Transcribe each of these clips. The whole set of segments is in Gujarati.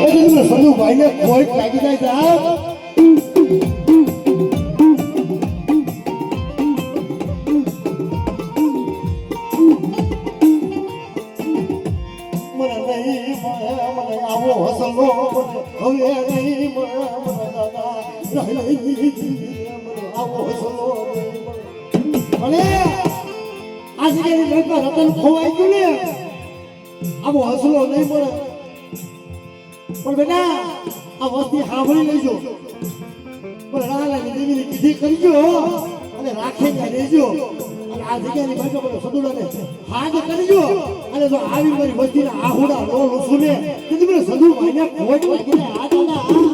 સંધુ ભાઈ ને કોઈ લાગી જાય સાહેબ આવો હસલો હવે નહીં આવો હસલો અને આજે રતન ખોવાઈ ગયું ને આવો હસલો નહીં મળે પણ બેટા આ વસ્તી સાંભળી લેજો પણ રાલાની દેવીની કીધી કરજો અને રાખે રહેજો અને આ જગ્યાની બાજુ બધો સદુડાને હાજ કરજો અને જો આવી મારી વસ્તીના આહુડા નો લૂસુને તેથી મને સદુ ભાઈને ખોટ લાગીને આ દાદા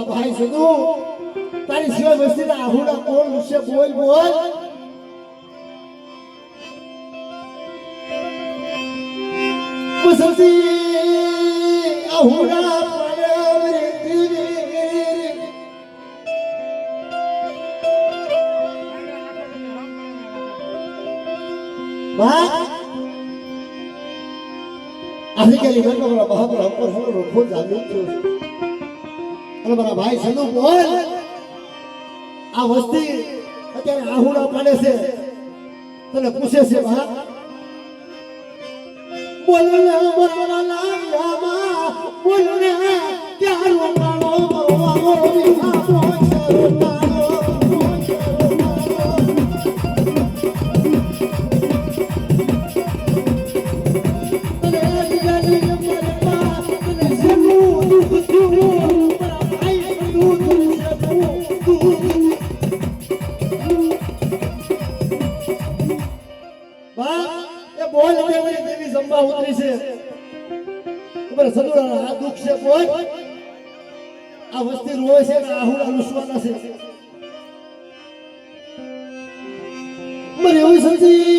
ભાઈ સદુ તારી સિવાય વસ્તીના આહુડા કોણ છે બોલ બોલ વસ્તી આહુડા પડે આજકાલની ઘટના બહાદુર હમર હમર ખોજ જામી થયો અને મારા ભાઈ સદુ બોલ આ વસ્તી અત્યારે આહુડા પાડે છે તને પૂછે છે ભા બોલ ને મારા લાલામાં બોલ ને ક્યાં રોકાણો મરવાનો વિહા પહોંચે આ વસ્તી રોય છે કે આહુડા લૂસવાના છે મને એવું સમજી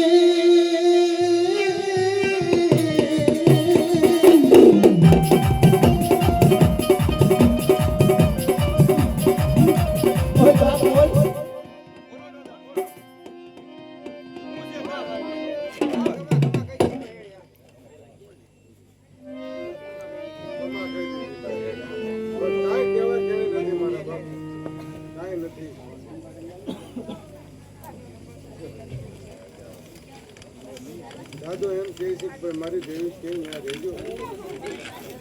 દાદો એમ કહે છે કે મારી દેવી કે ત્યાં રહેજો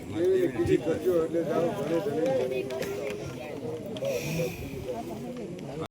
દેવીને કીધી કરજો એટલે જાઓ ઘરે ધને